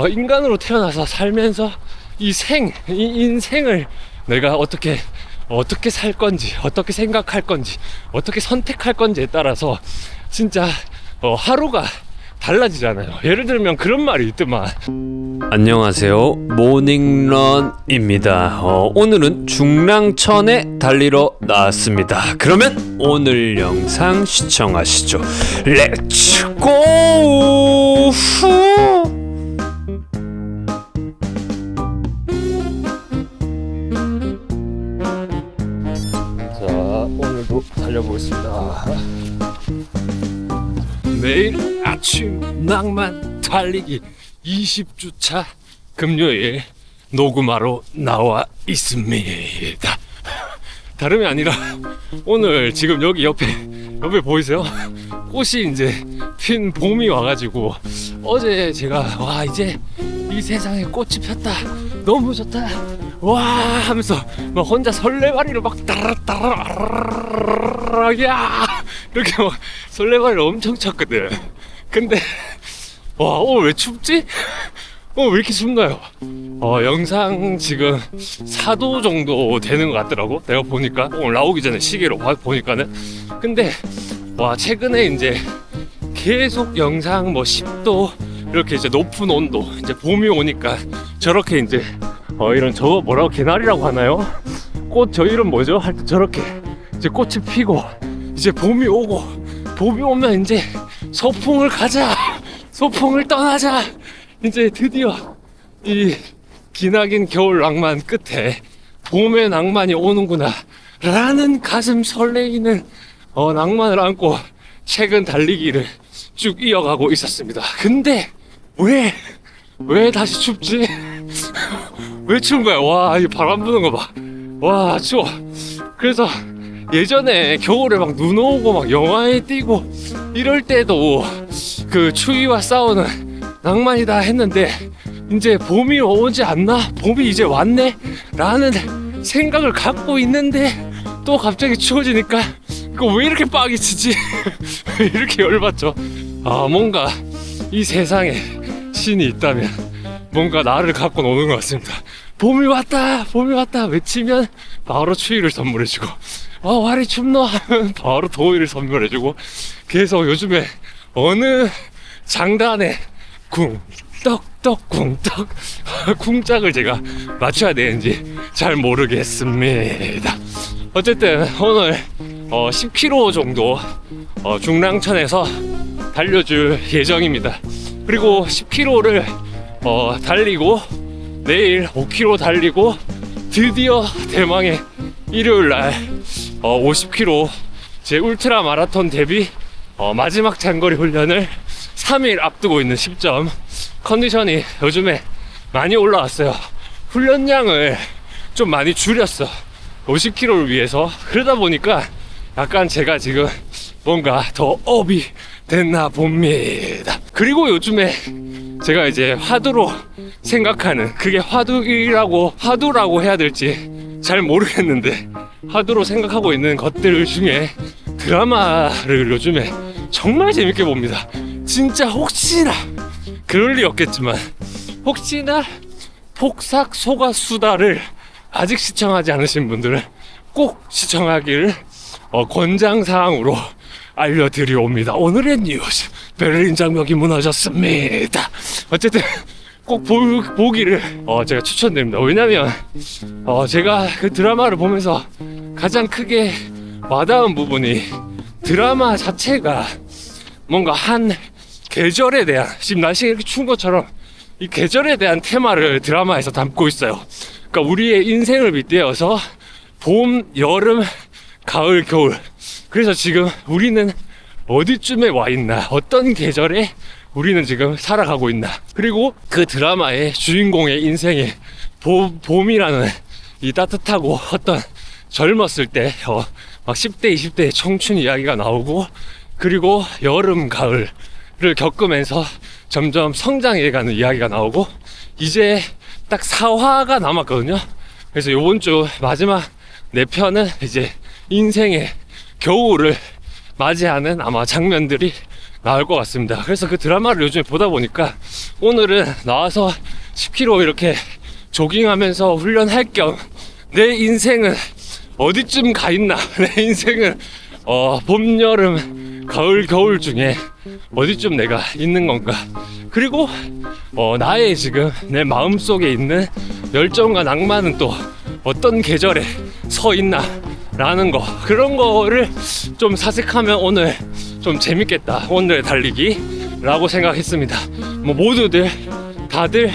인간으로 태어나서 살면서 이 인생을 내가 어떻게 살 건지, 어떻게 생각할 건지, 어떻게 선택할 건지에 따라서 진짜 하루가 달라지잖아요. 예를 들면 그런 말이 있더만. 안녕하세요, 모닝런입니다. 오늘은 중랑천에 달리러 나왔습니다. 그러면 오늘 영상 시청하시죠. 렛츠 고! 자, 오늘도 달려보겠습니다. 매일 아침 낭만 달리기 20주차 금요일 녹음하러 나와 있습니다. 다름이 아니라 오늘 지금 여기 옆에 보이세요? 꽃이 이제 핀 봄이 와가지고 어제 제가 이제 이 세상에 꽃이 폈다, 너무 좋다, 와 하면서 막 혼자 설레발이를 막 따라따라 야 이렇게 막 설레발을 엄청 쳤거든. 근데 오늘 왜 춥지? 왜 이렇게 춥나요? 영상 지금 4도 정도 되는 것 같더라고, 내가 보니까. 오늘 나오기 전에 시계로 보니까는. 근데 최근에 이제 계속 영상 10도 이렇게 이제 높은 온도, 이제 봄이 오니까 저렇게 이제 이런 저거 뭐라고, 개나리라고 하나요? 꽃 저 이름 뭐죠? 할 때 저렇게 이제 꽃이 피고 이제 봄이 오고, 봄이 오면 이제 소풍을 가자, 소풍을 떠나자, 이제 드디어 이 기나긴 겨울 낭만 끝에 봄의 낭만이 오는구나 라는 가슴 설레이는 낭만을 안고 최근 달리기를 쭉 이어가고 있었습니다. 근데 왜 다시 춥지? 왜 추운 거야? 이 바람 부는 거 봐. 추워. 그래서 예전에 겨울에 막 눈 오고 막 영화에 뛰고 이럴 때도 그 추위와 싸우는 낭만이다 했는데, 이제 봄이 오지 않나? 봄이 이제 왔네? 라는 생각을 갖고 있는데 또 갑자기 추워지니까 이거 왜 이렇게 빡이 치지? 왜 이렇게 열받죠? 뭔가 이 세상에 신이 있다면 뭔가 나를 갖고 노는 것 같습니다. 봄이 왔다, 봄이 왔다 외치면 바로 추위를 선물해주고, 와리 춥노 하면 바로 더위를 선물해주고, 계속 요즘에 어느 장단에 쿵떡떡 쿵떡 쿵짝을 제가 맞춰야 되는지 잘 모르겠습니다. 어쨌든 오늘 10km 정도 중랑천에서 달려줄 예정입니다. 그리고 10km를 달리고 내일 5km 달리고 드디어 대망의 일요일날 50km 제 울트라 마라톤 데뷔 마지막 장거리 훈련을 3일 앞두고 있는 시점, 컨디션이 요즘에 많이 올라왔어요. 훈련량을 좀 많이 줄였어, 50km를 위해서. 그러다 보니까 약간 제가 지금 뭔가 더 업이 됐나 봅니다. 그리고 요즘에 제가 이제 화두로 생각하는, 그게 화두라고 해야 될지 잘 모르겠는데, 화두로 생각하고 있는 것들 중에 드라마를 요즘에 정말 재밌게 봅니다. 진짜 혹시나 그럴 리 없겠지만, 혹시나 폭삭 소가수다를 아직 시청하지 않으신 분들은 꼭 시청하기를 권장사항으로 알려드리옵니다. 오늘의 뉴스, 베를린 장벽이 무너졌습니다. 어쨌든 꼭 보기를 제가 추천드립니다. 왜냐면 제가 그 드라마를 보면서 가장 크게 와닿은 부분이, 드라마 자체가 뭔가 한 계절에 대한, 지금 날씨가 이렇게 추운 것처럼 이 계절에 대한 테마를 드라마에서 담고 있어요. 그러니까 우리의 인생을 빗대어서 봄, 여름, 가을, 겨울. 그래서 지금 우리는 어디쯤에 와 있나, 어떤 계절에 우리는 지금 살아가고 있나. 그리고 그 드라마의 주인공의 인생에 봄이라는 이 따뜻하고 어떤 젊었을 때 막 10대, 20대의 청춘 이야기가 나오고, 그리고 여름, 가을을 겪으면서 점점 성장해가는 이야기가 나오고, 이제 딱 4화가 남았거든요. 그래서 요번 주 마지막 4편은 이제 인생의 겨울을 맞이하는 아마 장면들이 나을 것 같습니다. 그래서 그 드라마를 요즘에 보다 보니까 오늘은 나와서 10km 이렇게 조깅하면서 훈련할 겸 내 인생은 어디쯤 가 있나, 내 인생은 봄, 여름, 가을, 겨울 중에 어디쯤 내가 있는 건가, 그리고 나의 지금 내 마음속에 있는 열정과 낭만은 또 어떤 계절에 서 있나 라는 거, 그런 거를 좀 사색하면 오늘 좀 재밌겠다, 오늘의 달리기 라고 생각했습니다. 뭐 모두들 다들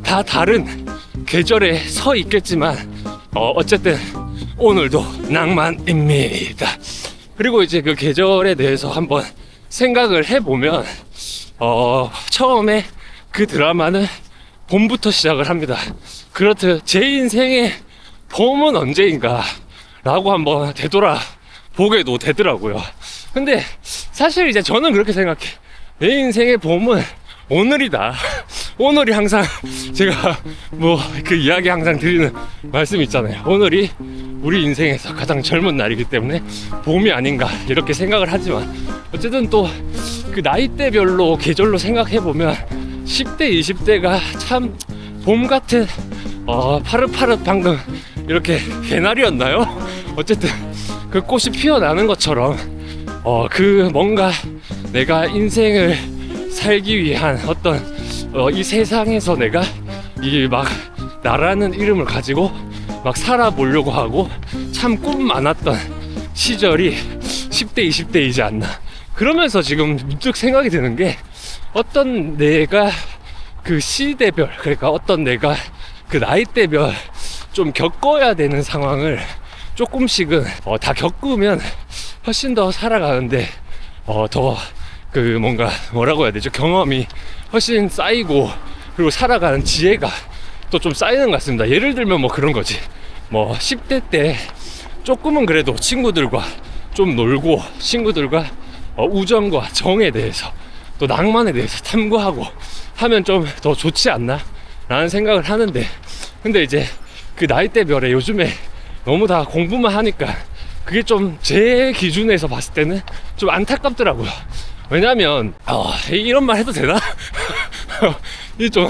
다 다른 계절에 서 있겠지만 어쨌든 오늘도 낭만입니다. 그리고 이제 그 계절에 대해서 한번 생각을 해보면 처음에 그 드라마는 봄부터 시작을 합니다. 그렇듯 제 인생의 봄은 언제인가 라고 한번 되돌아보게도 되더라고요. 근데 사실 이제 저는 그렇게 생각해. 내 인생의 봄은 오늘이다. 오늘이 항상 제가 뭐 그 이야기 항상 드리는 말씀 있잖아요. 오늘이 우리 인생에서 가장 젊은 날이기 때문에 봄이 아닌가 이렇게 생각을 하지만, 어쨌든 또 그 나이대별로 계절로 생각해보면 10대 20대가 참 봄 같은 파릇파릇 방금 이렇게 개나리였나요? 어쨌든 그 꽃이 피어나는 것처럼 그 뭔가 내가 인생을 살기 위한 어떤 이 세상에서 내가 이 막 나라는 이름을 가지고 막 살아보려고 하고 참 꿈 많았던 시절이 10대 20대이지 않나. 그러면서 지금 문득 생각이 드는 게, 어떤 내가 그 시대별, 그러니까 어떤 내가 그 나이대별 좀 겪어야 되는 상황을 조금씩은 다 겪으면 훨씬 더 살아가는데 더 그 뭔가 뭐라고 해야 되죠, 경험이 훨씬 쌓이고, 그리고 살아가는 지혜가 또 좀 쌓이는 것 같습니다. 예를 들면 뭐 그런 거지. 뭐 10대 때 조금은 그래도 친구들과 좀 놀고, 친구들과 우정과 정에 대해서 또 낭만에 대해서 탐구하고 하면 좀 더 좋지 않나 라는 생각을 하는데, 근데 이제 그 나이대별에 요즘에 너무 다 공부만 하니까 그게 좀 제 기준에서 봤을 때는 좀 안타깝더라고요. 왜냐면 이런 말 해도 되나? 이 좀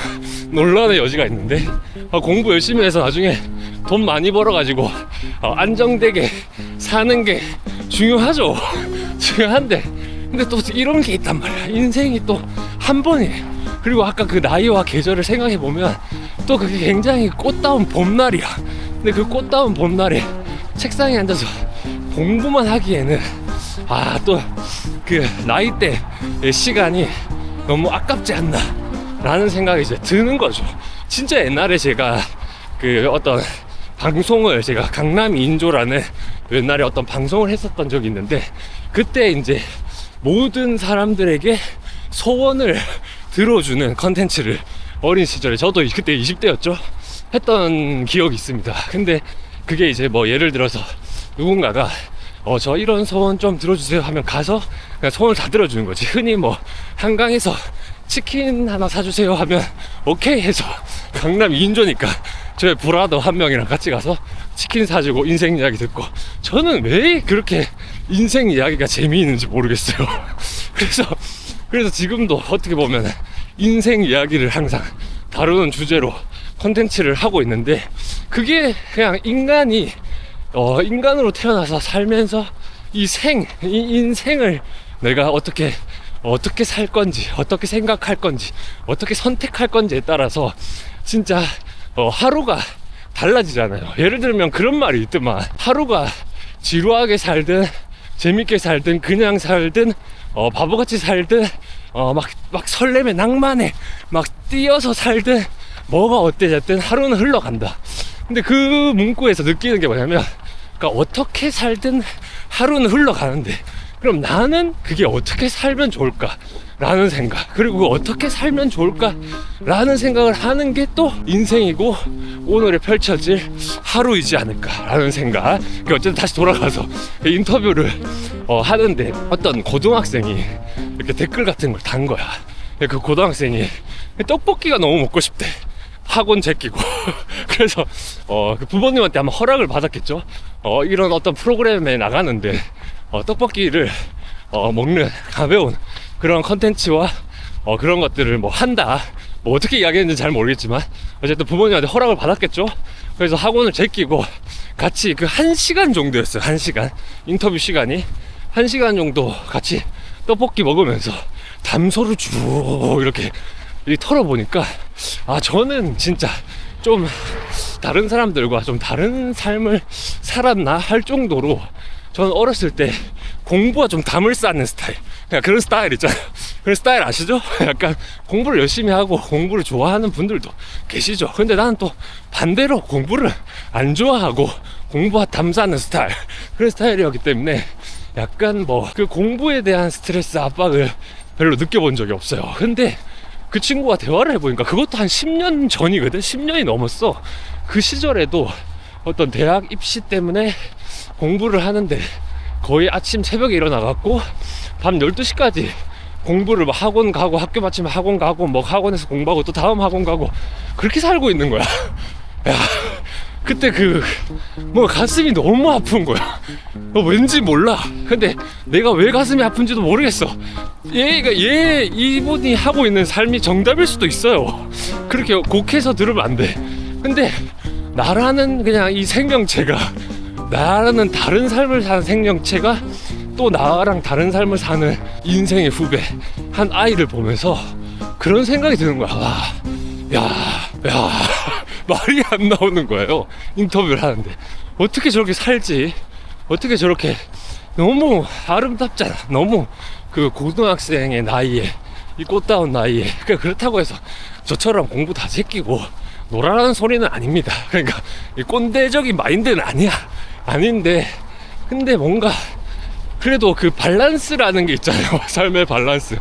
논란의 여지가 있는데, 공부 열심히 해서 나중에 돈 많이 벌어가지고 안정되게 사는 게 중요하죠. 중요한데, 근데 또 이런 게 있단 말이야. 인생이 또 한 번이에요. 그리고 아까 그 나이와 계절을 생각해보면 또 그게 굉장히 꽃다운 봄날이야. 근데 그 꽃다운 봄날에 책상에 앉아서 공부만 하기에는 또 그 나이대의 시간이 너무 아깝지 않나 라는 생각이 이제 드는 거죠. 진짜 옛날에 제가 그 어떤 방송을, 제가 강남 2인조라는 옛날에 어떤 방송을 했었던 적이 있는데, 그때 이제 모든 사람들에게 소원을 들어주는 컨텐츠를 어린 시절에, 저도 그때 20대였죠, 했던 기억이 있습니다. 근데 그게 이제 뭐 예를 들어서 누군가가 저 이런 소원 좀 들어주세요 하면 가서 그냥 소원을 다 들어주는 거지. 흔히 뭐 한강에서 치킨 하나 사주세요 하면 오케이 해서, 강남 2인조니까 저의 브라더 한 명이랑 같이 가서 치킨 사주고 인생 이야기 듣고, 저는 왜 그렇게 인생 이야기가 재미있는지 모르겠어요. 그래서 지금도 어떻게 보면 인생 이야기를 항상 다루는 주제로 컨텐츠를 하고 있는데, 그게 그냥 인간이 인간으로 태어나서 살면서 이 인생을 내가 어떻게 살 건지, 어떻게 생각할 건지, 어떻게 선택할 건지에 따라서 진짜 하루가 달라지잖아요. 예를 들면 그런 말이 있더만, 하루가 지루하게 살든 재밌게 살든 그냥 살든 바보같이 살든 막 설렘에 낭만에 막 뛰어서 살든 뭐가 어때졌든 하루는 흘러간다. 근데 그 문구에서 느끼는 게 뭐냐면, 그러니까 어떻게 살든 하루는 흘러가는데, 그럼 나는 그게 어떻게 살면 좋을까 라는 생각, 그리고 어떻게 살면 좋을까 라는 생각을 하는 게 또 인생이고 오늘에 펼쳐질 하루이지 않을까 라는 생각. 어쨌든 다시 돌아가서 인터뷰를 하는데, 어떤 고등학생이 이렇게 댓글 같은 걸 단 거야. 그 고등학생이 떡볶이가 너무 먹고 싶대. 학원 제끼고 그래서 그 부모님한테 아마 허락을 받았겠죠. 이런 어떤 프로그램에 나가는데 떡볶이를 먹는 가벼운 그런 컨텐츠와 그런 것들을 뭐 한다. 뭐 어떻게 이야기했는지 잘 모르겠지만 어쨌든 부모님한테 허락을 받았겠죠. 그래서 학원을 제끼고 같이 그 1시간 정도였어요. 1시간 인터뷰 시간이 1시간 정도 같이 떡볶이 먹으면서 담소를 쭉 이렇게 털어보니까 저는 진짜 좀 다른 사람들과 좀 다른 삶을 살았나 할 정도로 저는 어렸을 때 공부와 좀 담을 쌓는 스타일, 그냥 그런 스타일 있잖아요. 그런 스타일 아시죠? 약간 공부를 열심히 하고 공부를 좋아하는 분들도 계시죠. 근데 나는 또 반대로 공부를 안 좋아하고 공부와 담 쌓는 스타일, 그런 스타일이었기 때문에 약간 뭐 그 공부에 대한 스트레스 압박을 별로 느껴본 적이 없어요. 근데 그 친구와 대화를 해보니까 그것도 한 10년 전이거든. 10년이 넘었어. 그 시절에도 어떤 대학 입시 때문에 공부를 하는데 거의 아침 새벽에 일어나갖고 밤 12시까지 공부를 막 학원 가고 학교 마치면 학원 가고 뭐 학원에서 공부하고 또 다음 학원 가고 그렇게 살고 있는 거야. 야, 그때 뭐 가슴이 너무 아픈 거야. 왠지 몰라. 근데 내가 왜 가슴이 아픈지도 모르겠어. 이분이 하고 있는 삶이 정답일 수도 있어요. 그렇게 곡해서 들으면 안 돼. 근데 나라는 그냥 이 생명체가, 나라는 다른 삶을 사는 생명체가 또 나랑 다른 삶을 사는 인생의 후배 한 아이를 보면서 그런 생각이 드는 거야. 와, 야 말이 안 나오는 거예요. 인터뷰를 하는데 어떻게 저렇게 살지, 어떻게 저렇게 너무 아름답잖아. 너무 그 고등학생의 나이에, 이 꽃다운 나이에. 그러니까 그렇다고 해서 저처럼 공부 다 제끼고 놀아라는 소리는 아닙니다. 그러니까 이 꼰대적인 마인드는 아닌데 근데 뭔가 그래도 그 밸런스라는 게 있잖아요. 삶의 밸런스.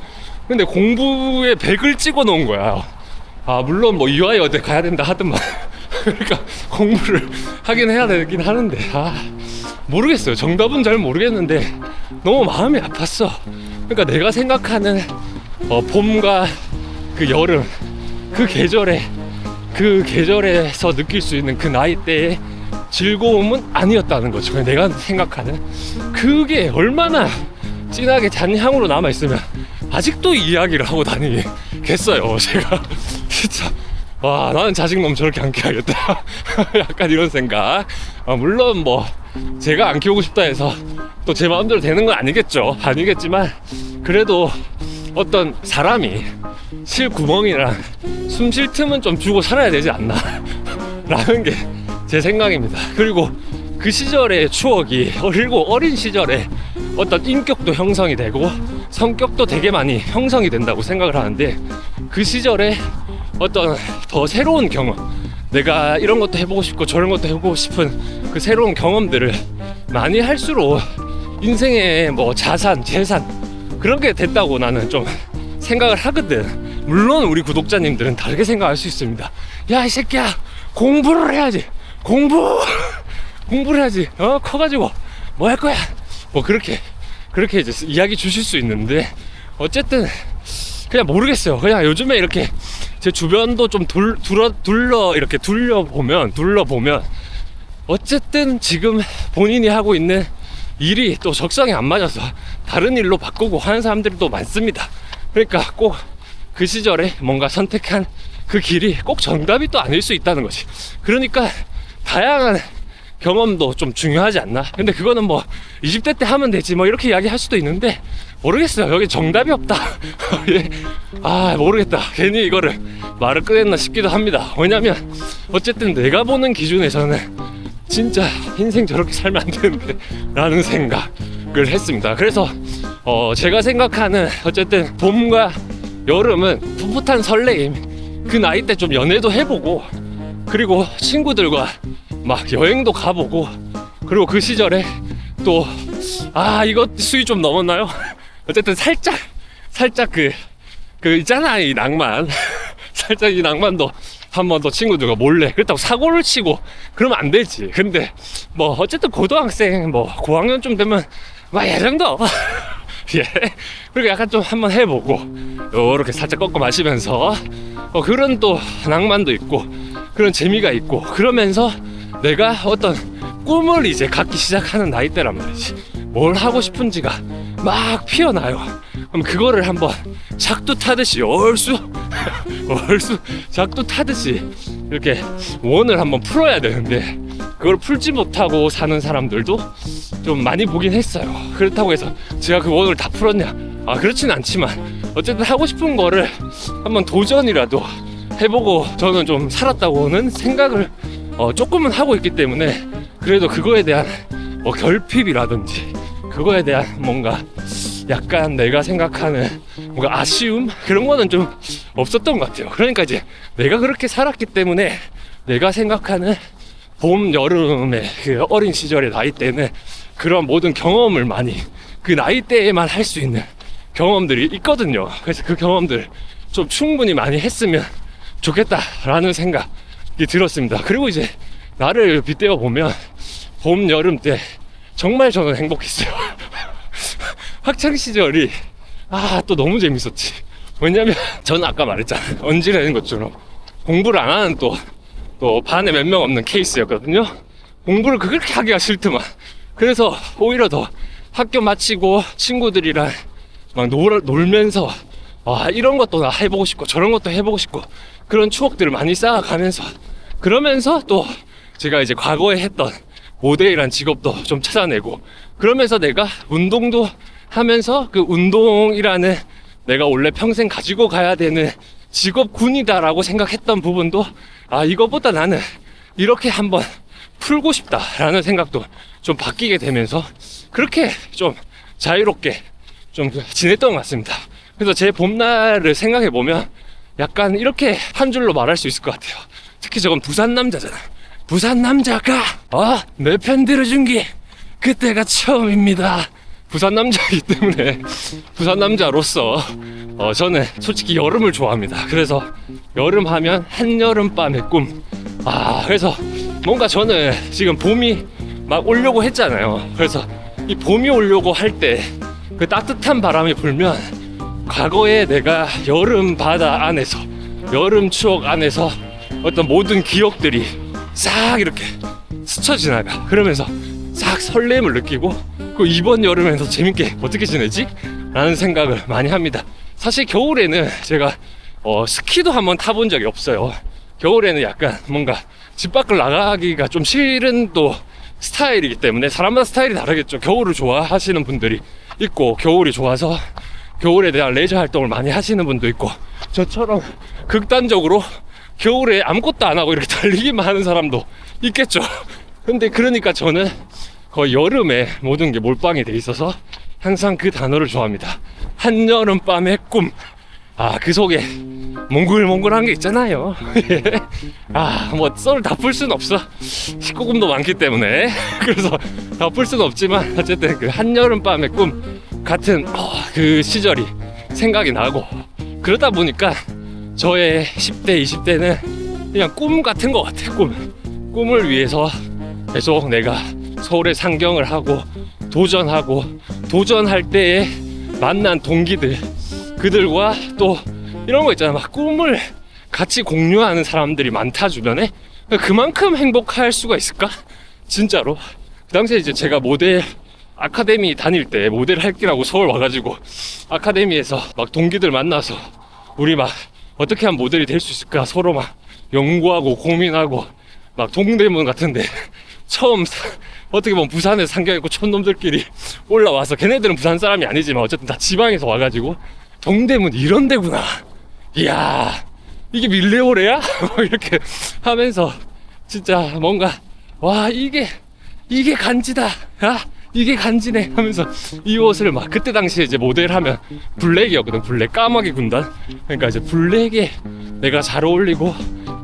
근데 공부에 100을 찍어 놓은 거야. 물론 뭐 이화여대 가야 된다 하더만 그러니까 공부를 하긴 해야 되긴 하는데 모르겠어요. 정답은 잘 모르겠는데 너무 마음이 아팠어. 그러니까 내가 생각하는 봄과 그 여름, 그 계절에서 느낄 수 있는 그 나이대의 즐거움은 아니었다는 거죠. 그냥 내가 생각하는 그게 얼마나 진하게 잔향으로 남아있으면 아직도 이 이야기를 하고 다니겠어요. 제가 진짜 나는 자식놈 저렇게 안 키워야겠다 약간 이런 생각. 물론 뭐 제가 안 키우고 싶다 해서 또 제 마음대로 되는 건 아니겠지만 그래도 어떤 사람이 실 구멍이랑 숨 쉴 틈은 좀 주고 살아야 되지 않나 라는 게 제 생각입니다. 그리고 그 시절의 추억이, 그리고 어린 시절에 어떤 인격도 형성이 되고 성격도 되게 많이 형성이 된다고 생각을 하는데, 그 시절에 어떤 더 새로운 경험, 내가 이런 것도 해보고 싶고 저런 것도 해보고 싶은 그 새로운 경험들을 많이 할수록 인생의 뭐 재산 그런 게 됐다고 나는 좀 생각을 하거든. 물론 우리 구독자님들은 다르게 생각할 수 있습니다. 야, 이 새끼야, 공부를 해야지. 공부를 해야지. 커가지고 뭐 할 거야. 뭐 그렇게 이제 이야기 주실 수 있는데, 어쨌든 그냥 모르겠어요. 그냥 요즘에 이렇게 제 주변도 좀 둘러보면 어쨌든 지금 본인이 하고 있는 일이 또 적성에 안 맞아서 다른 일로 바꾸고 하는 사람들도 많습니다. 그러니까 꼭 그 시절에 뭔가 선택한 그 길이 꼭 정답이 또 아닐 수 있다는 거지. 그러니까 다양한 경험도 좀 중요하지 않나. 근데 그거는 뭐 20대 때 하면 되지 뭐 이렇게 이야기할 수도 있는데, 모르겠어요. 여기 정답이 없다. 예. 모르겠다. 괜히 이거를 말을 꺼냈나 싶기도 합니다. 왜냐면 어쨌든 내가 보는 기준에서는 진짜 인생 저렇게 살면 안 되는데 라는 생각을 했습니다. 그래서 제가 생각하는 어쨌든 봄과 여름은 풋풋한 설레임, 그 나이 때 좀 연애도 해보고, 그리고 친구들과 막 여행도 가보고, 그리고 그 시절에 또 이거 수위 좀 넘었나요? 어쨌든 살짝 그 있잖아, 이 낭만 살짝 이 낭만도 한 번 더 친구들과 몰래, 그렇다고 사고를 치고 그러면 안 되지. 근데 뭐 어쨌든 고등학생 뭐 고학년쯤 되면 막 이 정도 예. 그리고 약간 좀 한번 해보고 요렇게 살짝 꺾어 마시면서 그런 또 낭만도 있고 그런 재미가 있고, 그러면서 내가 어떤 꿈을 이제 갖기 시작하는 나이대란 말이지. 뭘 하고 싶은지가 막 피어나요. 그럼 그거를 한번 작두 타듯이 얼쑤 작두 타듯이 이렇게 원을 한번 풀어야 되는데 그걸 풀지 못하고 사는 사람들도 좀 많이 보긴 했어요. 그렇다고 해서 제가 그 원을 다 풀었냐? 그렇진 않지만 어쨌든 하고 싶은 거를 한번 도전이라도 해보고 저는 좀 살았다고는 생각을 조금은 하고 있기 때문에 그래도 그거에 대한 결핍이라든지 그거에 대한 뭔가 약간 내가 생각하는 뭔가 아쉬움 그런 거는 좀 없었던 것 같아요. 그러니까 이제 내가 그렇게 살았기 때문에 내가 생각하는 봄, 여름의 그 어린 시절의 나이 때는 그런 모든 경험을 많이 그 나이 때에만 할 수 있는 경험들이 있거든요. 그래서 그 경험들 좀 충분히 많이 했으면 좋겠다라는 생각이 들었습니다. 그리고 이제 나를 빗대어 보면 봄, 여름 때 정말 저는 행복했어요. 학창 시절이 또 너무 재밌었지. 왜냐면 저는 아까 말했잖아요. 언지라는 것처럼 공부를 안 하는 또 반에 몇 명 없는 케이스였거든요. 공부를 그렇게 하기가 싫더만. 그래서 오히려 더 학교 마치고 친구들이랑 막 놀면서 이런 것도 나 해보고 싶고 저런 것도 해보고 싶고 그런 추억들을 많이 쌓아가면서 그러면서 또 제가 이제 과거에 했던 모델이란 직업도 좀 찾아내고 그러면서 내가 운동도 하면서 그 운동이라는 내가 원래 평생 가지고 가야 되는 직업군이다라고 생각했던 부분도 이것보다 나는 이렇게 한번 풀고 싶다라는 생각도 좀 바뀌게 되면서 그렇게 좀 자유롭게 좀 지냈던 것 같습니다. 그래서 제 봄날을 생각해 보면 약간 이렇게 한 줄로 말할 수 있을 것 같아요. 특히 저건 부산 남자잖아. 부산 남자가 내 편 들어준 게 그때가 처음입니다. 부산 남자이기 때문에 부산 남자로서 저는 솔직히 여름을 좋아합니다. 그래서 여름 하면 한여름밤의 꿈. 그래서 뭔가 저는 지금 봄이 막 오려고 했잖아요. 그래서 이 봄이 오려고 할 때 그 따뜻한 바람이 불면 과거에 내가 여름 바다 안에서 여름 추억 안에서 어떤 모든 기억들이 싹 이렇게 스쳐 지나가. 그러면서 싹 설렘을 느끼고 그 이번 여름에서 재밌게 어떻게 지내지? 라는 생각을 많이 합니다. 사실 겨울에는 제가 스키도 한번 타본 적이 없어요. 겨울에는 약간 뭔가 집 밖을 나가기가 좀 싫은 또 스타일이기 때문에 사람마다 스타일이 다르겠죠. 겨울을 좋아하시는 분들이 있고 겨울이 좋아서 겨울에 대한 레저 활동을 많이 하시는 분도 있고 저처럼 극단적으로 겨울에 아무것도 안 하고 이렇게 달리기만 하는 사람도 있겠죠. 근데 그러니까 저는 거의 여름에 모든 게 몰빵이 돼 있어서 항상 그 단어를 좋아합니다. 한여름밤의 꿈. 그 속에 몽글몽글한 게 있잖아요. 뭐 썰을 다 풀 수는 없어. 19금도 많기 때문에. 그래서 다 풀 수는 없지만 어쨌든 그 한여름밤의 꿈 같은 그 시절이 생각이 나고 그러다 보니까 저의 10대, 20대는 그냥 꿈 같은 것 같아. 꿈을 위해서 계속 내가 서울에 상경을 하고 도전할 때에 만난 동기들 그들과 또 이런 거 있잖아. 막 꿈을 같이 공유하는 사람들이 많다 주변에. 그만큼 행복할 수가 있을까? 진짜로. 그 당시에 이제 제가 모델 아카데미 다닐 때 모델 할기라고 서울 와가지고 아카데미에서 막 동기들 만나서 우리 막 어떻게 하면 모델이 될 수 있을까 서로 막 연구하고 고민하고 막 동대문 같은데 처음 어떻게 보면 부산에서 상경했고 촌놈들끼리 올라와서 걔네들은 부산 사람이 아니지만 어쨌든 다 지방에서 와가지고 동대문 이런 데구나. 이야 이게 밀레오레야? 이렇게 하면서 진짜 뭔가 와 이게 간지다. 이게 간지네 하면서 이 옷을 막 그때 당시에 이제 모델하면 블랙이었거든. 블랙 까마귀 군단. 그러니까 이제 블랙에 내가 잘 어울리고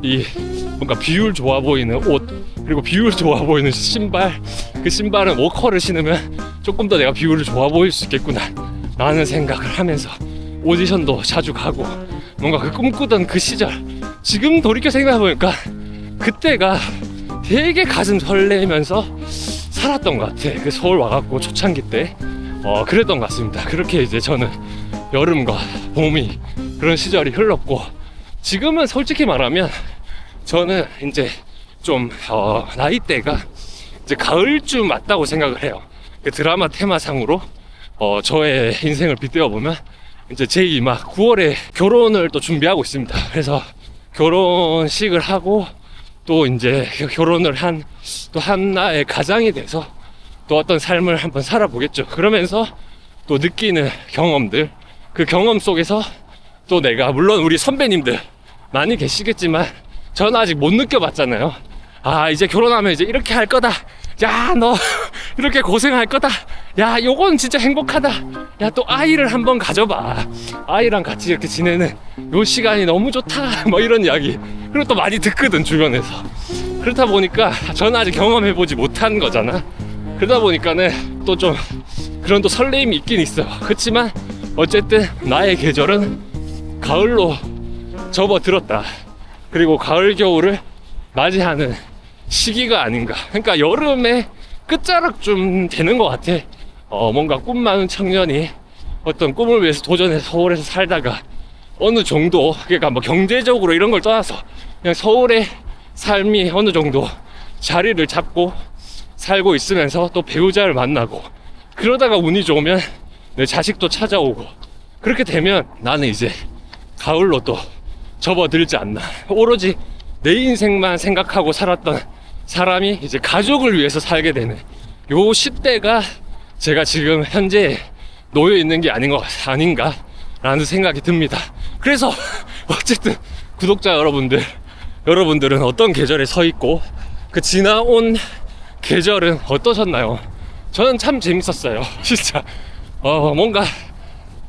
이 뭔가 비율 좋아 보이는 옷 그리고 비율 좋아 보이는 신발. 그 신발은 워커를 신으면 조금 더 내가 비율이 좋아 보일 수 있겠구나 라는 생각을 하면서 오디션도 자주 가고 뭔가 그 꿈꾸던 그 시절 지금 돌이켜 생각해보니까 그때가 되게 가슴 설레면서 살았던 것 같아. 그 서울 와갖고 초창기 때 그랬던 것 같습니다. 그렇게 이제 저는 여름과 봄이 그런 시절이 흘렀고 지금은 솔직히 말하면 저는 이제 좀 나이대가 이제 가을쯤 맞다고 생각을 해요. 그 드라마 테마상으로 저의 인생을 빗대어 보면 이제 제2막 9월에 결혼을 또 준비하고 있습니다. 그래서 결혼식을 하고 또 이제 결혼을 한 또 하나의 가장이 돼서 또 어떤 삶을 한번 살아보겠죠. 그러면서 또 느끼는 경험들, 그 경험 속에서 또 내가, 물론 우리 선배님들 많이 계시겠지만 저는 아직 못 느껴봤잖아요. 아, 이제 결혼하면 이제 이렇게 할 거다. 야, 너 이렇게 고생할 거다. 야, 요건 진짜 행복하다. 야, 또 아이를 한번 가져봐. 아이랑 같이 이렇게 지내는 요 시간이 너무 좋다. 뭐 이런 이야기. 그리고 또 많이 듣거든, 주변에서. 그렇다 보니까 저는 아직 경험해보지 못한 거잖아. 그러다 보니까는 또 좀 그런 또 설레임이 있긴 있어요. 그렇지만 어쨌든 나의 계절은 가을로 접어들었다. 그리고 가을 겨울을 맞이하는 시기가 아닌가. 그러니까 여름의 끝자락쯤 되는 것 같아. 뭔가 꿈 많은 청년이 어떤 꿈을 위해서 도전해서 서울에서 살다가 어느 정도, 그러니까 뭐 경제적으로 이런 걸 떠나서 그냥 서울의 삶이 어느 정도 자리를 잡고 살고 있으면서 또 배우자를 만나고, 그러다가 운이 좋으면 내 자식도 찾아오고, 그렇게 되면 나는 이제 가을로 또 접어들지 않나. 오로지 내 인생만 생각하고 살았던 사람이 이제 가족을 위해서 살게 되는 요 시대가 제가 지금 현재 놓여 있는 게 아닌가 라는 생각이 듭니다. 그래서 어쨌든 구독자 여러분들은 어떤 계절에 서 있고 그 지나온 계절은 어떠셨나요? 저는 참 재밌었어요. 진짜 뭔가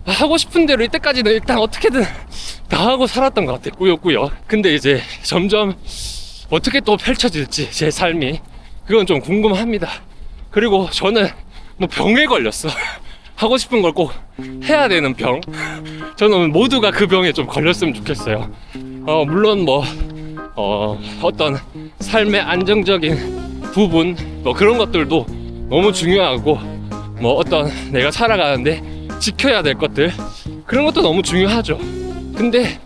하고 싶은 대로 이때까지는 일단 어떻게든 다 하고 살았던 것 같아, 꾸역꾸역. 근데 이제 점점 어떻게 또 펼쳐질지 제 삶이, 그건 좀 궁금합니다. 그리고 저는 뭐 병에 걸렸어. 하고 싶은 걸 꼭 해야 되는 병. 저는 모두가 그 병에 좀 걸렸으면 좋겠어요. 물론 뭐 어떤 삶의 안정적인 부분, 뭐 그런 것들도 너무 중요하고, 뭐 어떤 내가 살아가는데 지켜야 될 것들, 그런 것도 너무 중요하죠. 근데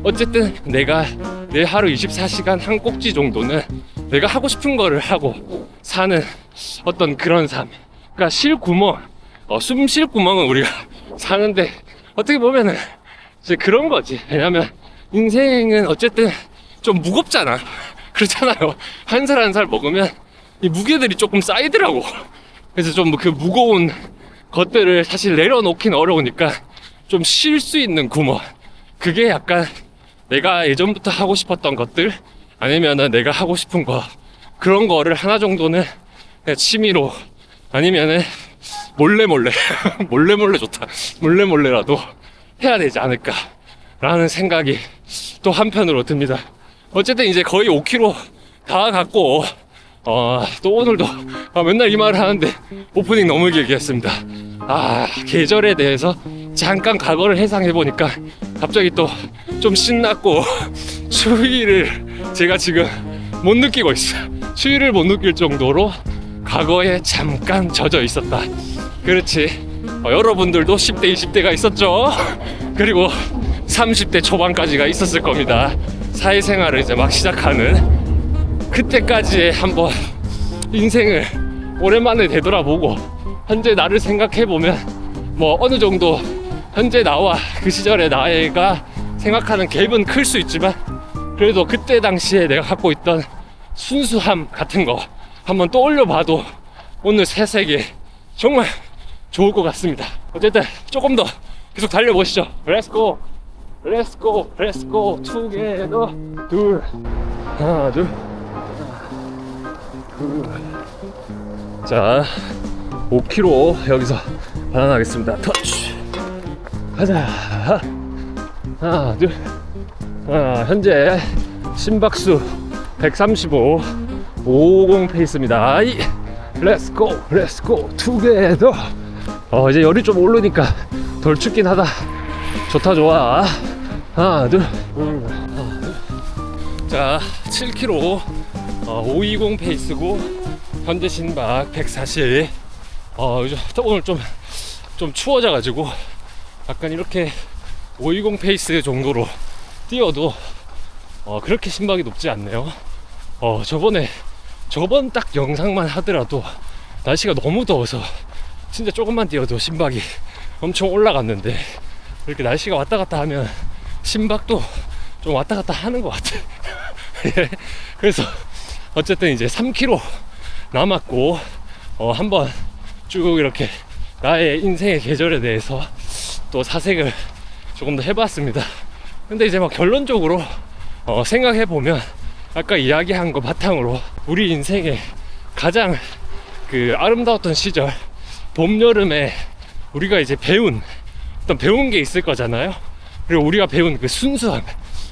어쨌든 내가 내 하루 24시간 한 꼭지 정도는 내가 하고 싶은 거를 하고 사는 어떤 그런 삶. 그러니까 쉴 구멍, 숨 쉴 구멍은 우리가 사는데 어떻게 보면은 이제 그런 거지. 왜냐면 인생은 어쨌든 좀 무겁잖아. 그렇잖아요. 한 살 한 살 먹으면 이 무게들이 조금 쌓이더라고. 그래서 좀 그 무거운 것들을 사실 내려놓긴 어려우니까 좀 쉴 수 있는 구멍, 그게 약간 내가 예전부터 하고 싶었던 것들, 아니면은 내가 하고 싶은 거, 그런 거를 하나 정도는 그냥 취미로, 아니면은 몰래 몰래 좋다, 몰래라도 해야 되지 않을까 라는 생각이 또 한편으로 듭니다. 어쨌든 이제 거의 5km 다 갔고, 또 오늘도 맨날 이 말을 하는데 오프닝 너무 길게 했습니다. 계절에 대해서 잠깐 과거를 회상해보니까 갑자기 또 좀 신났고 추위를 제가 지금 못 느끼고 있어요. 추위를 못 느낄 정도로 과거에 잠깐 젖어 있었다. 그렇지. 여러분들도 10대, 20대가 있었죠. 그리고 30대 초반까지가 있었을 겁니다. 사회생활을 이제 막 시작하는 그때까지의 한번 인생을 오랜만에 되돌아보고 현재 나를 생각해보면 뭐 어느 정도 현재 나와 그 시절의 나이가 생각하는 갭은 클 수 있지만, 그래도 그때 당시에 내가 갖고 있던 순수함 같은 거 한번 떠올려봐도 오늘 새 세계 정말 좋을 것 같습니다. 어쨌든 조금 더 계속 달려보시죠. Let's go, let's go, let's go together. 하나, 둘. 자, 5km 여기서 반환하겠습니다. 터치. 가자. 하나, 둘. 현재 심박수 135, 550 페이스입니다. Let's go, let's go together. 이제 열이 좀 오르니까 덜 춥긴 하다. 좋다, 좋아. 하나, 둘. 자, 7km 520 페이스고 현재 심박 140. 오늘 좀 추워져가지고 약간 이렇게 520 페이스 정도로 뛰어도 그렇게 심박이 높지 않네요. 저번 딱 영상만 하더라도 날씨가 너무 더워서 진짜 조금만 뛰어도 심박이 엄청 올라갔는데, 이렇게 날씨가 왔다 갔다 하면 심박도 좀 왔다 갔다 하는 것 같아. 예. 그래서 어쨌든 이제 3km 남았고 한번 쭉 이렇게 나의 인생의 계절에 대해서 또 사색을 조금 더 해봤습니다. 근데 이제 막 결론적으로 생각해보면 아까 이야기한 거 바탕으로 우리 인생의 가장 그 아름다웠던 시절, 봄, 여름에 우리가 이제 배운 게 있을 거잖아요. 그리고 우리가 배운 그 순수함,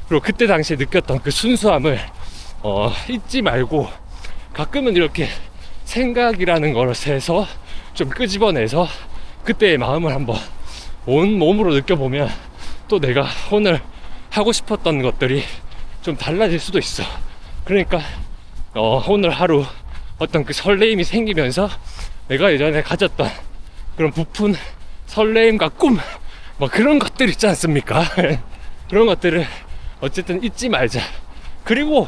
그리고 그때 당시에 느꼈던 그 순수함을 잊지 말고 가끔은 이렇게 생각이라는 것에서 좀 끄집어내서 그때의 마음을 한번 온 몸으로 느껴보면 또 내가 오늘 하고 싶었던 것들이 좀 달라질 수도 있어. 그러니까 오늘 하루 어떤 그 설레임이 생기면서 내가 예전에 가졌던 그런 부푼 설레임과 꿈, 뭐 그런 것들 있지 않습니까? 그런 것들을 어쨌든 잊지 말자. 그리고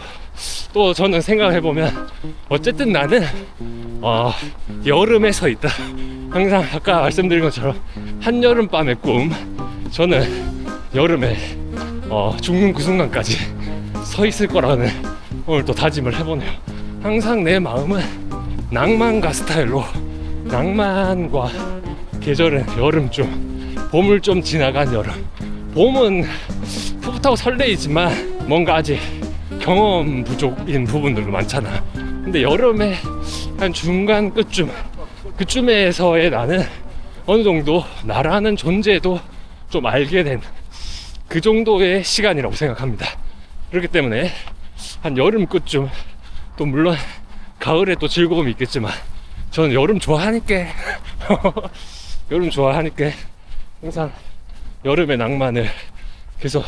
또 저는 생각해보면 어쨌든 나는 여름에 서 있다. 항상 아까 말씀드린 것처럼 한여름밤의 꿈, 저는 여름에 죽는 그 순간까지 서 있을 거라는 오늘 또 다짐을 해보네요. 항상 내 마음은 낭만과 스타일로, 낭만과 계절은 여름쯤, 봄을 좀 지나간 여름. 봄은 풋풋하고 설레이지만 뭔가 아직 경험 부족인 부분들도 많잖아. 근데 여름에 한 중간 끝쯤, 그쯤에서의 나는 어느 정도 나라는 존재도 좀 알게 된 그 정도의 시간이라고 생각합니다. 그렇기 때문에 한 여름 끝쯤, 또 물론 가을에 또 즐거움이 있겠지만 저는 여름 좋아하니까 여름 좋아하니까 항상 여름의 낭만을 계속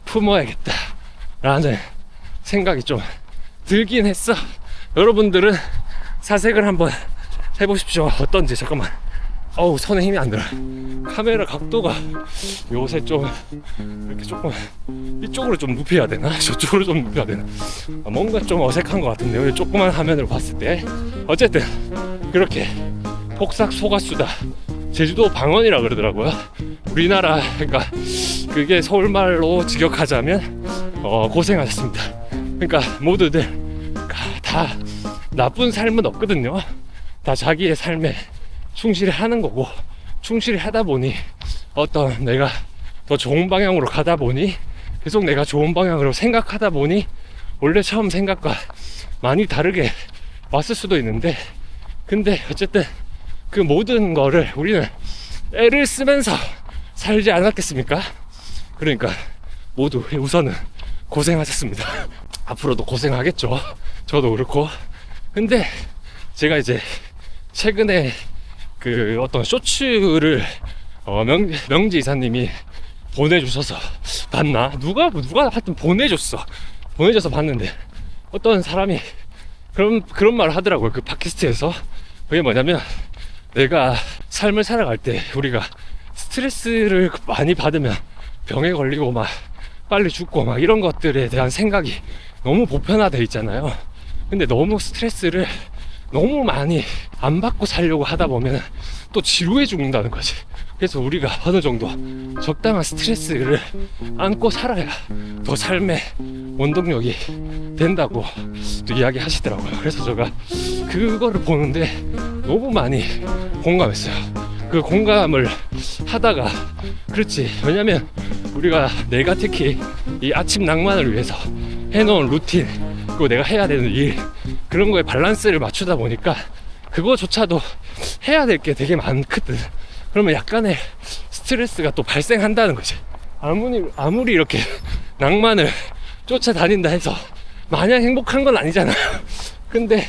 품어야겠다 라는 생각이 좀 들긴 했어. 여러분들은 사색을 한번 해보십시오. 어떤지. 잠깐만, 어우 손에 힘이 안 들어. 카메라 각도가 요새 좀 이렇게 조금 이쪽으로 좀 눕혀야 되나 저쪽으로 좀 눕혀야 되나, 뭔가 좀 어색한 것 같은데요, 조그만 화면으로 봤을 때. 어쨌든 그렇게 폭삭 속았수다. 제주도 방언이라 그러더라고요. 우리나라, 그러니까 그게 서울말로 직역하자면 고생하셨습니다. 그러니까 모두들 다 나쁜 삶은 없거든요. 다 자기의 삶에 충실히 하는 거고, 충실히 하다 보니 어떤 내가 더 좋은 방향으로 가다 보니, 계속 내가 좋은 방향으로 생각하다 보니 원래 처음 생각과 많이 다르게 왔을 수도 있는데, 근데 어쨌든 그 모든 거를 우리는 애를 쓰면서 살지 않았겠습니까? 그러니까 모두 우선은 고생하셨습니다. 앞으로도 고생하겠죠. 저도 그렇고. 근데 제가 이제 최근에 그 어떤 쇼츠를 명지 이사님이 보내주셔서 봤나? 누가 하여튼 보내줘서 봤는데, 어떤 사람이 그런 말을 하더라고요. 그 팟캐스트에서. 그게 뭐냐면, 내가 삶을 살아갈 때 우리가 스트레스를 많이 받으면 병에 걸리고 막 빨리 죽고 막 이런 것들에 대한 생각이 너무 보편화돼 있잖아요. 근데 너무 스트레스를 너무 많이 안 받고 살려고 하다 보면 또 지루해 죽는다는 거지. 그래서 우리가 어느 정도 적당한 스트레스를 안고 살아야 더 삶의 원동력이 된다고 또 이야기 하시더라고요. 그래서 제가 그거를 보는데 너무 많이 공감했어요. 그 공감을 하다가, 그렇지, 왜냐면 우리가, 내가 특히 이 아침 낭만을 위해서 해놓은 루틴, 그리고 내가 해야 되는 일, 그런 거에 밸런스를 맞추다 보니까 그거조차도 해야 될 게 되게 많거든. 그러면 약간의 스트레스가 또 발생한다는 거지. 아무리 이렇게 낭만을 쫓아다닌다 해서 마냥 행복한 건 아니잖아. 근데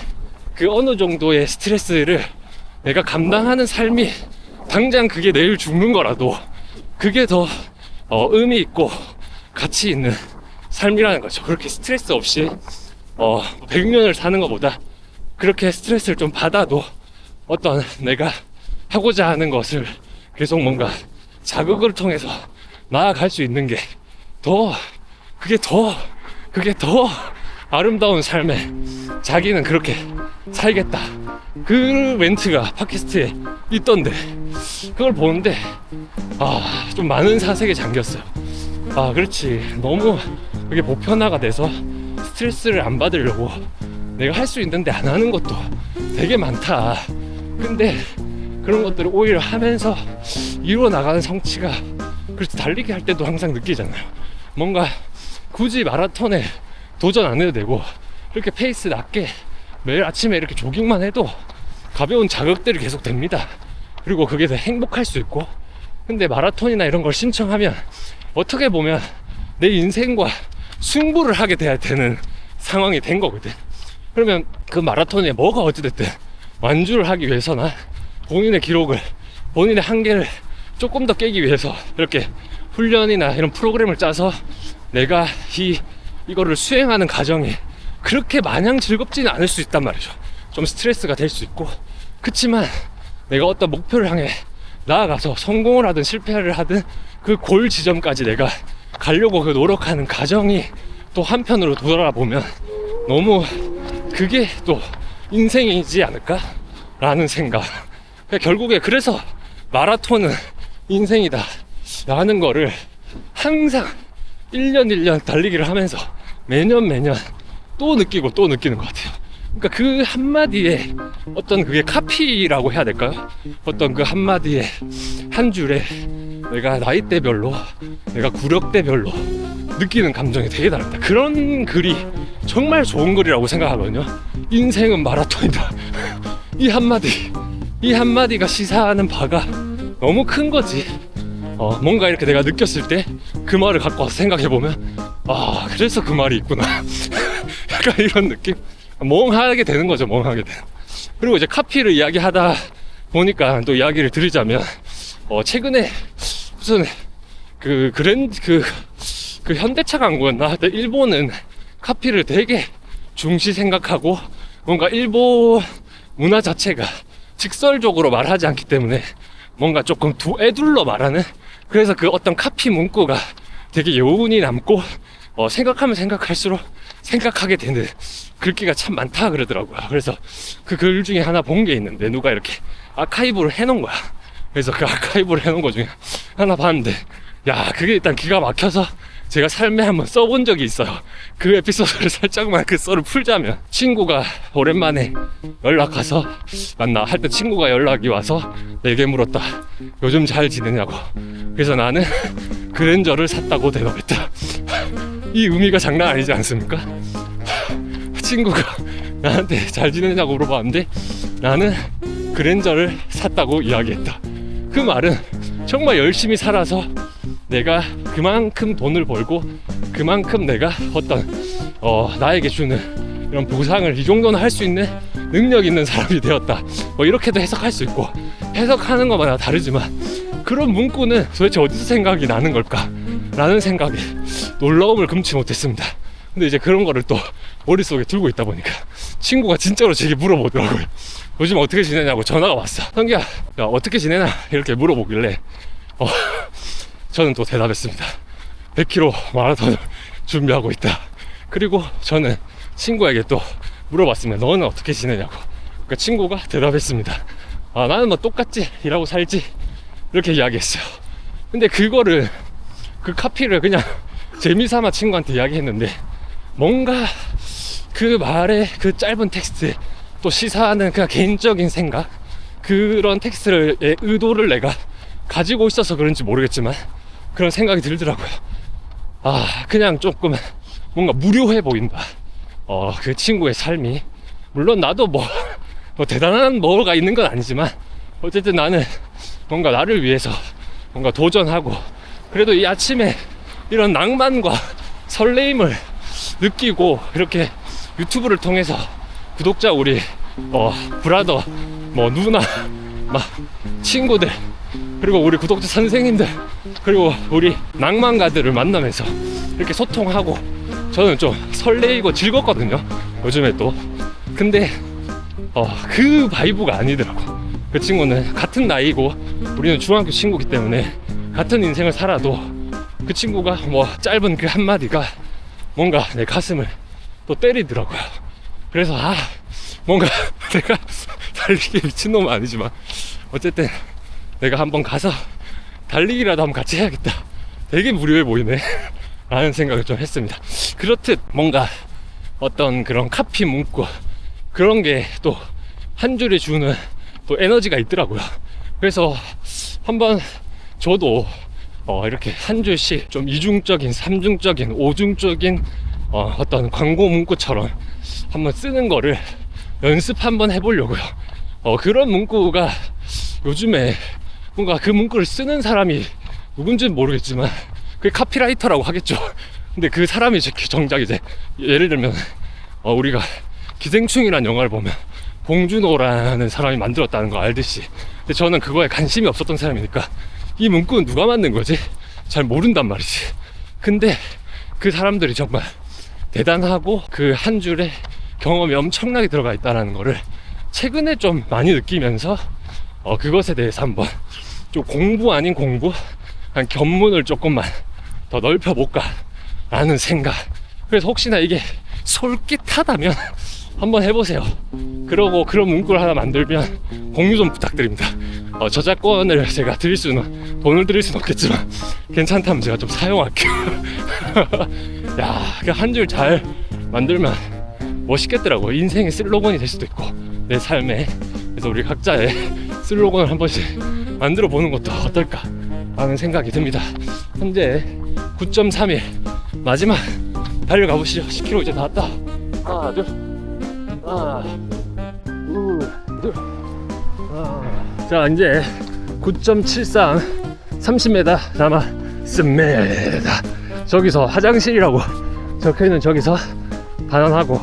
그 어느 정도의 스트레스를 내가 감당하는 삶이, 당장 그게 내일 죽는 거라도 그게 더 의미 있고 가치 있는 삶이라는 거죠. 그렇게 스트레스 없이 100년을 사는 것보다 그렇게 스트레스를 좀 받아도 어떤 내가 하고자 하는 것을 계속 뭔가 자극을 통해서 나아갈 수 있는 게 그게 더 아름다운 삶에 자기는 그렇게 살겠다, 그 멘트가 팟캐스트에 있던데, 그걸 보는데 좀 많은 사색에 잠겼어요. 그렇지, 너무 그게 보편화가 돼서 스트레스를 안 받으려고 내가 할 수 있는데 안 하는 것도 되게 많다. 근데 그런 것들을 오히려 하면서 이루어 나가는 성취가, 그렇지, 달리기 할 때도 항상 느끼잖아요. 뭔가 굳이 마라톤에 도전 안 해도 되고 이렇게 페이스 낮게 매일 아침에 이렇게 조깅만 해도 가벼운 자극들이 계속 됩니다. 그리고 그게 더 행복할 수 있고. 근데 마라톤이나 이런 걸 신청하면 어떻게 보면 내 인생과 승부를 하게 돼야 되는 상황이 된 거거든. 그러면 그 마라톤에 뭐가 어찌됐든 완주를 하기 위해서나 본인의 기록을, 본인의 한계를 조금 더 깨기 위해서 이렇게 훈련이나 이런 프로그램을 짜서 내가 이거를 수행하는 과정이 그렇게 마냥 즐겁지는 않을 수 있단 말이죠. 좀 스트레스가 될 수 있고. 그치만 내가 어떤 목표를 향해 나아가서 성공을 하든 실패를 하든 그 골 지점까지 내가 가려고 그 노력하는 과정이 또 한편으로 돌아보면 너무 그게 또 인생이지 않을까? 라는 생각. 결국에 그래서 마라톤은 인생이다 라는 거를 항상 1년 1년 달리기를 하면서 매년 또 느끼고 또 느끼는 것 같아요. 그러니까 그 한마디에 어떤 그게 카피라고 해야 될까요? 어떤 그 한마디에 한 줄에 내가 나이대별로, 내가 구력대별로 느끼는 감정이 되게 다릅니다. 그런 글이 정말 좋은 글이라고 생각하거든요. 인생은 마라톤이다. 이 한마디가 시사하는 바가 너무 큰 거지. 뭔가 이렇게 내가 느꼈을 때 그 말을 갖고 와서 생각해보면 그래서 그 말이 있구나. 약간 이런 느낌? 멍하게 되는 거죠. 멍하게 되는. 그리고 이제 카피를 이야기하다 보니까 또 이야기를 드리자면 최근에 무슨 그 현대차 광고였나? 하여튼 일본은 카피를 되게 중시 생각하고 뭔가 일본 문화 자체가 직설적으로 말하지 않기 때문에 뭔가 조금 애둘러 말하는, 그래서 그 어떤 카피 문구가 되게 여운이 남고 생각하면 생각할수록 생각하게 되는 글귀가 참 많다 그러더라고요. 그래서 그 글 중에 하나 본 게 있는데 누가 이렇게 아카이브를 해놓은 거야. 그래서 그 아카이브를 해놓은 거 중에 하나 봤는데, 야, 그게 일단 기가 막혀서 제가 삶에 한번 써본 적이 있어요. 그 에피소드를 살짝만 그 썰을 풀자면, 친구가 오랜만에 연락 와서 만나 할 때 친구가 연락이 와서 내게 물었다. 요즘 잘 지내냐고. 그래서 나는 그랜저를 샀다고 대답했다. 이 의미가 장난 아니지 않습니까? 친구가 나한테 잘 지내냐고 물어봤는데 나는 그랜저를 샀다고 이야기했다. 그 말은 정말 열심히 살아서 내가 그만큼 돈을 벌고 그만큼 내가 어떤 나에게 주는 이런 보상을 이 정도는 할 수 있는 능력 있는 사람이 되었다. 이렇게도 해석할 수 있고, 해석하는 것마다 다르지만 그런 문구는 도대체 어디서 생각이 나는 걸까? 라는 생각에 놀라움을 금치 못했습니다. 근데 이제 그런 거를 또 머릿속에 들고 있다 보니까 친구가 진짜로 제게 물어보더라고요. 요즘 어떻게 지내냐고 전화가 왔어. 성기야, 야, 어떻게 지내나? 이렇게 물어보길래 저는 또 대답했습니다. 100km 마라톤을 준비하고 있다. 그리고 저는 친구에게 또 물어봤습니다. 너는 어떻게 지내냐고. 그러니까 친구가 대답했습니다. 나는 뭐 똑같지, 일하고 살지, 이렇게 이야기했어요. 근데 그거를, 그 카피를 그냥 재미삼아 친구한테 이야기했는데, 뭔가 그 말에 그 짧은 텍스트에 또 시사하는 그냥 개인적인 생각, 그런 텍스트의 의도를 내가 가지고 있어서 그런지 모르겠지만 그런 생각이 들더라고요. 그냥 조금 뭔가 무료해 보인다. 그 친구의 삶이. 물론 나도 뭐 대단한 뭐가 있는 건 아니지만 어쨌든 나는 뭔가 나를 위해서 뭔가 도전하고, 그래도 이 아침에 이런 낭만과 설레임을 느끼고 이렇게 유튜브를 통해서 구독자 우리 브라더, 누나, 친구들, 그리고 우리 구독자 선생님들, 그리고 우리 낭만가들을 만나면서 이렇게 소통하고 저는 좀 설레이고 즐겁거든요, 요즘에 또. 근데 그 바이브가 아니더라고. 그 친구는 같은 나이고 우리는 중학교 친구기 때문에 같은 인생을 살아도 그 친구가 짧은 그 한마디가 뭔가 내 가슴을 또 때리더라고요. 그래서 뭔가 내가 달리기 미친놈은 아니지만 어쨌든 내가 한번 가서 달리기라도 한번 같이 해야겠다. 되게 무료해 보이네 라는 생각을 좀 했습니다. 그렇듯 뭔가 어떤 그런 카피 문구 그런 게 또 한 줄에 주는 또 에너지가 있더라고요. 그래서 한번 저도 이렇게 한 줄씩 좀 이중적인, 삼중적인, 오중적인 어떤 광고 문구처럼 한번 쓰는 거를 연습 한번 해보려고요. 그런 문구가 요즘에 뭔가 그 문구를 쓰는 사람이 누군지는 모르겠지만 그게 카피라이터라고 하겠죠. 근데 그 사람이 정작 이제 예를 들면 우리가 기생충이라는 영화를 보면 봉준호라는 사람이 만들었다는 거 알듯이, 근데 저는 그거에 관심이 없었던 사람이니까 이 문구는 누가 만든 거지? 잘 모른단 말이지. 근데 그 사람들이 정말 대단하고 그 한 줄에 경험이 엄청나게 들어가 있다는 거를 최근에 좀 많이 느끼면서 그것에 대해서 한번 좀 공부 아닌 공부, 한 견문을 조금만 더 넓혀볼까 라는 생각. 그래서 혹시나 이게 솔깃하다면 한번 해보세요. 그러고 그런 문구를 하나 만들면 공유 좀 부탁드립니다. 저작권을 제가 돈을 드릴 수는 없겠지만 괜찮다면 제가 좀 사용할게요. 야, 그 한 줄 잘 만들면 멋있겠더라고. 인생의 슬로건이 될 수도 있고 내 삶에. 그래서 우리 각자의 슬로건을 한 번씩 만들어 보는 것도 어떨까 하는 생각이 듭니다. 현재 9.31 마지막 달려가 보시죠. 10km 이제 다 왔다. 하나 둘. 자, 이제 9.73 30m 남았습니다. 저기서 화장실이라고 적혀있는 저기서 반환하고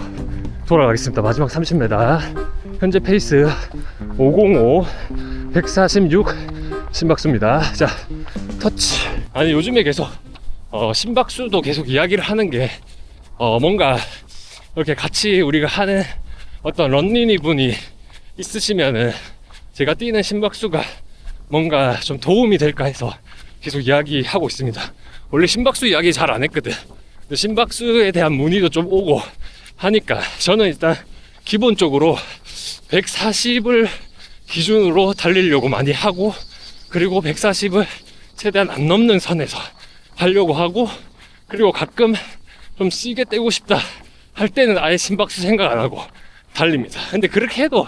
돌아가겠습니다. 마지막 30m. 현재 페이스 505 146 심박수입니다. 자, 터치. 아니, 요즘에 계속 심박수도 계속 이야기를 하는 게 뭔가 이렇게 같이 우리가 하는 어떤 런닝이 분이 있으시면은 제가 뛰는 심박수가 뭔가 좀 도움이 될까 해서 계속 이야기하고 있습니다. 원래 심박수 이야기 잘 안 했거든. 근데 심박수에 대한 문의도 좀 오고 하니까 저는 일단 기본적으로 140을 기준으로 달리려고 많이 하고, 그리고 140을 최대한 안 넘는 선에서 하려고 하고, 그리고 가끔 좀 세게 떼고 싶다 할 때는 아예 심박수 생각 안 하고 달립니다. 근데 그렇게 해도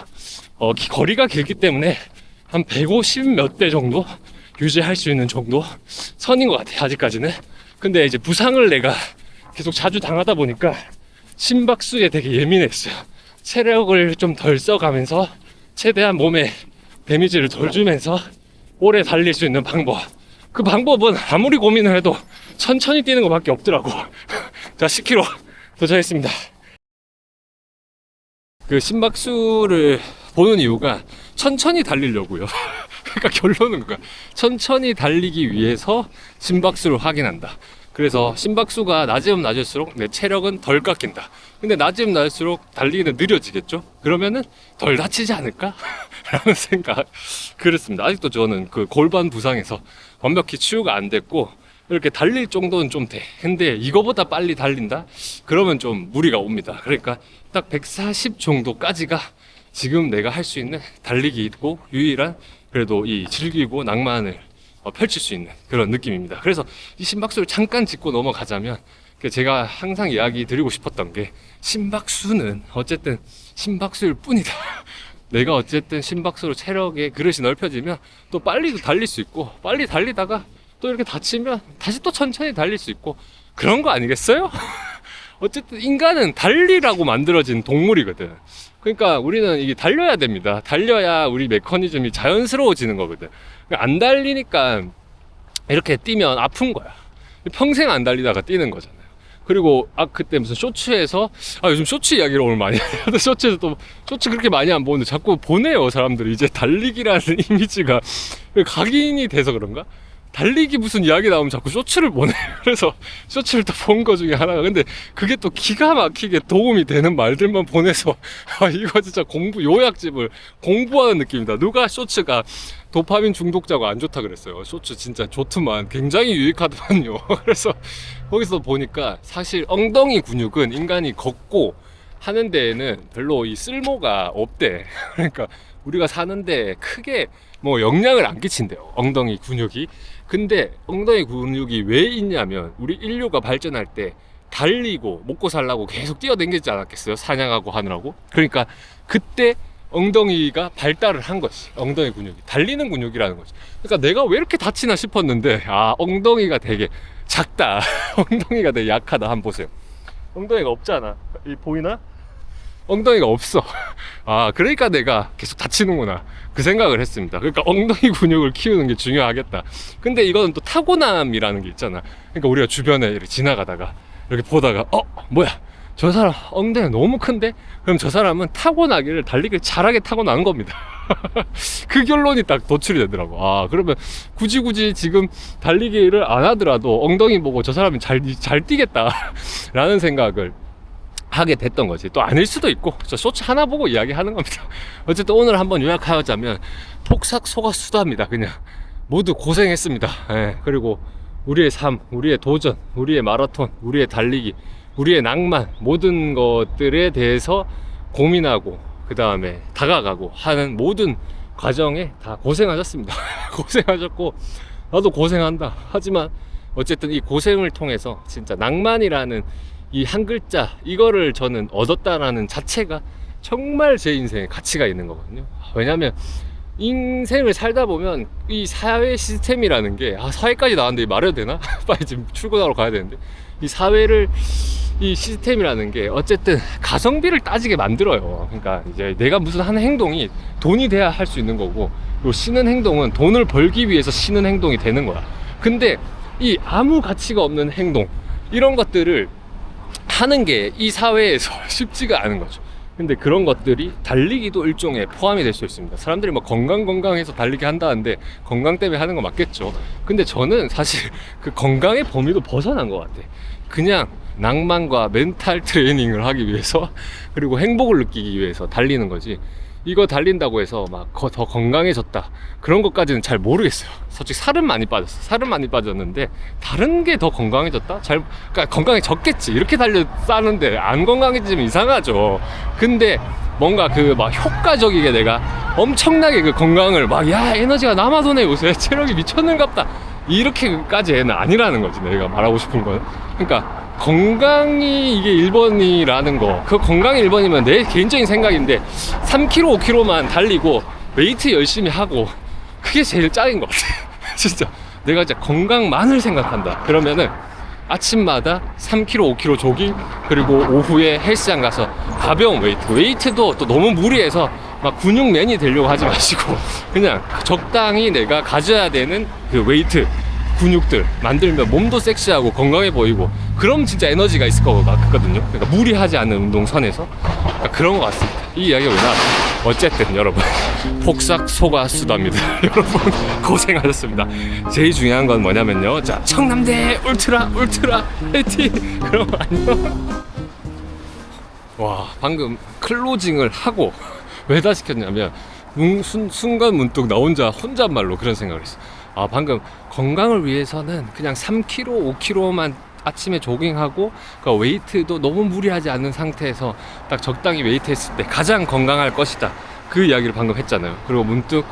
거리가 길기 때문에 한 150 몇 대 정도 유지할 수 있는 정도 선인 것 같아요, 아직까지는. 근데 이제 부상을 내가 계속 자주 당하다 보니까 심박수에 되게 예민했어요. 체력을 좀 덜 써가면서 최대한 몸에 데미지를 덜 주면서 오래 달릴 수 있는 방법. 그 방법은 아무리 고민을 해도 천천히 뛰는 것밖에 없더라고. 자, 10km 도착했습니다. 그 심박수를 보는 이유가 천천히 달리려고요. 그러니까 결론은 그거야. 천천히 달리기 위해서 심박수를 확인한다. 그래서 심박수가 낮으면 낮을수록 내 체력은 덜 깎인다. 근데 낮으면 낮을수록 달리기는 느려지겠죠? 그러면은 덜 다치지 않을까? 라는 생각. 그렇습니다. 아직도 저는 그 골반 부상에서 완벽히 치유가 안 됐고, 이렇게 달릴 정도는 좀 돼. 근데 이거보다 빨리 달린다? 그러면 좀 무리가 옵니다. 그러니까 딱 140 정도까지가 지금 내가 할 수 있는 달리기이고 유일한, 그래도 이 즐기고 낭만을 펼칠 수 있는 그런 느낌입니다. 그래서 이 심박수를 잠깐 짚고 넘어가자면, 제가 항상 이야기 드리고 싶었던 게, 심박수는 어쨌든 심박수일 뿐이다. 내가 어쨌든 심박수로 체력의 그릇이 넓혀지면 또 빨리도 달릴 수 있고, 빨리 달리다가 또 이렇게 다치면 다시 또 천천히 달릴 수 있고, 그런 거 아니겠어요? 어쨌든 인간은 달리라고 만들어진 동물이거든. 그러니까 우리는 이게 달려야 됩니다. 달려야 우리 메커니즘이 자연스러워지는 거거든. 안 달리니까 이렇게 뛰면 아픈 거야. 평생 안 달리다가 뛰는 거잖아요. 그리고 그때 무슨 쇼츠에서, 요즘 쇼츠 이야기를 오늘 많이 해요. 쇼츠에서 또 쇼츠 그렇게 많이 안 보는데 자꾸 보내요, 사람들이. 이제 달리기라는 이미지가 각인이 돼서 그런가? 달리기 무슨 이야기 나오면 자꾸 쇼츠를 보내. 그래서 쇼츠를 또 본 거 중에 하나가, 근데 그게 또 기가 막히게 도움이 되는 말들만 보내서 이거 진짜 요약집을 공부하는 느낌이다. 누가 쇼츠가 도파민 중독자가 안 좋다 그랬어요. 쇼츠 진짜 좋더만, 굉장히 유익하더만요. 그래서 거기서 보니까 사실 엉덩이 근육은 인간이 걷고 하는 데에는 별로 이 쓸모가 없대. 그러니까 우리가 사는데 크게 뭐 영향을 안 끼친대요, 엉덩이 근육이. 근데 엉덩이 근육이 왜 있냐면, 우리 인류가 발전할 때 달리고 먹고 살라고 계속 뛰어다니지 않았겠어요, 사냥하고 하느라고. 그러니까 그때 엉덩이가 발달을 한 것이, 엉덩이 근육이 달리는 근육이라는 거지. 그러니까 내가 왜 이렇게 다치나 싶었는데, 엉덩이가 되게 작다. 엉덩이가 되게 약하다. 한번 보세요. 엉덩이가 없잖아. 보이나? 엉덩이가 없어. 그러니까 내가 계속 다치는구나, 그 생각을 했습니다. 그러니까 엉덩이 근육을 키우는 게 중요하겠다. 근데 이거는 또 타고남이라는 게 있잖아. 그러니까 우리가 주변에 이렇게 지나가다가 이렇게 보다가 뭐야, 저 사람 엉덩이가 너무 큰데? 그럼 저 사람은 타고나기를, 달리기를 잘하게 타고난 겁니다. 그 결론이 딱 도출이 되더라고. 그러면 굳이 지금 달리기를 안 하더라도 엉덩이 보고 저 사람이 잘 뛰겠다 라는 생각을 하게 됐던 거지. 또 아닐 수도 있고, 저 쇼츠 하나 보고 이야기하는 겁니다. 어쨌든 오늘 한번 요약하자면 폭삭 속았수다입니다. 그냥 모두 고생했습니다. 그리고 우리의 삶, 우리의 도전, 우리의 마라톤, 우리의 달리기, 우리의 낭만, 모든 것들에 대해서 고민하고 그 다음에 다가가고 하는 모든 과정에 다 고생하셨습니다. 고생하셨고 나도 고생한다. 하지만 어쨌든 이 고생을 통해서 진짜 낭만이라는 이 한 글자, 이거를 저는 얻었다라는 자체가 정말 제 인생에 가치가 있는 거거든요. 왜냐면 인생을 살다 보면 이 사회 시스템이라는 게, 사회까지 나왔는데 말해도 되나? 빨리 지금 출근하러 가야 되는데, 이 사회를, 이 시스템이라는 게 어쨌든 가성비를 따지게 만들어요. 그러니까 이제 내가 무슨 하는 행동이 돈이 돼야 할 수 있는 거고, 그리고 쉬는 행동은 돈을 벌기 위해서 쉬는 행동이 되는 거야. 근데 이 아무 가치가 없는 행동, 이런 것들을 하는 게 이 사회에서 쉽지가 않은 거죠. 근데 그런 것들이 달리기도 일종의 포함이 될 수 있습니다. 사람들이 뭐 건강해서 달리기 한다는데 건강 때문에 하는 거 맞겠죠. 근데 저는 사실 그 건강의 범위도 벗어난 것 같아. 그냥 낭만과 멘탈 트레이닝을 하기 위해서, 그리고 행복을 느끼기 위해서 달리는 거지. 이거 달린다고 해서 막 더 건강해졌다, 그런 것까지는 잘 모르겠어요. 솔직히 살은 많이 빠졌어. 살은 많이 빠졌는데 다른 게 더 건강해졌다? 그러니까 건강해졌겠지. 이렇게 싸는데 안 건강해지면 이상하죠. 근데 뭔가 그 막 효과적이게 내가 엄청나게 그 건강을 에너지가 남아도네, 요새 체력이 미쳤는갑다, 이렇게까지는 아니라는 거지, 내가 말하고 싶은 건. 그러니까 건강이 이게 1번이라는 거, 그 건강이 1번이면 내 개인적인 생각인데 3km, 5km만 달리고 웨이트 열심히 하고, 그게 제일 짱인 것 같아. 진짜 내가 진짜 건강만을 생각한다 그러면은 아침마다 3km, 5km 조깅, 그리고 오후에 헬스장 가서 가벼운 웨이트도 또 너무 무리해서 막 근육맨이 되려고 하지 마시고, 그냥 적당히 내가 가져야 되는 그 웨이트, 근육들 만들면 몸도 섹시하고 건강해 보이고, 그럼 진짜 에너지가 있을 것 같거든요. 그러니까 무리하지 않는 운동선에서, 그러니까 그런 것 같습니다. 이 이야기가 왜 나왔죠? 어쨌든 여러분, 폭삭 속았수다입니다. 여러분 고생하셨습니다. 제일 중요한 건 뭐냐면요, 자, 청남대 울트라 화이팅! 그럼 안녕. 와, 방금 클로징을 하고 왜다 시켰냐면 순간 문득 나 혼잣말로 그런 생각을 했어. 방금 건강을 위해서는 그냥 3km, 5km만 아침에 조깅하고, 그 웨이트도 너무 무리하지 않는 상태에서 딱 적당히 웨이트 했을 때 가장 건강할 것이다, 그 이야기를 방금 했잖아요. 그리고 문득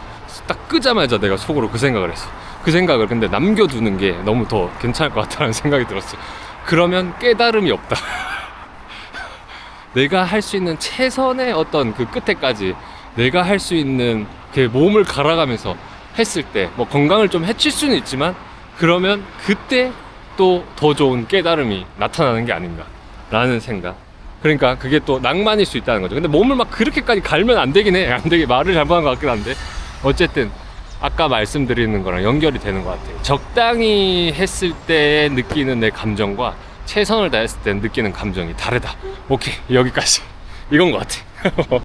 딱 끄자마자 내가 속으로 그 생각을 했어. 그 생각을 근데 남겨두는 게 너무 더 괜찮을 것 같다는 생각이 들었어. 그러면 깨달음이 없다. 내가 할 수 있는 최선의 어떤 그 끝에까지 내가 할 수 있는 그 몸을 갈아가면서 했을 때, 뭐 건강을 좀 해칠 수는 있지만, 그러면 그때 또 더 좋은 깨달음이 나타나는 게 아닌가 라는 생각. 그러니까 그게 또 낭만일 수 있다는 거죠. 근데 몸을 막 그렇게까지 갈면 안 되긴 해. 안 되게 말을 잘못한 것 같긴 한데, 어쨌든 아까 말씀드리는 거랑 연결이 되는 것 같아요. 적당히 했을 때 느끼는 내 감정과 최선을 다했을 때 느끼는 감정이 다르다. 오케이, 여기까지 이건 것 같아.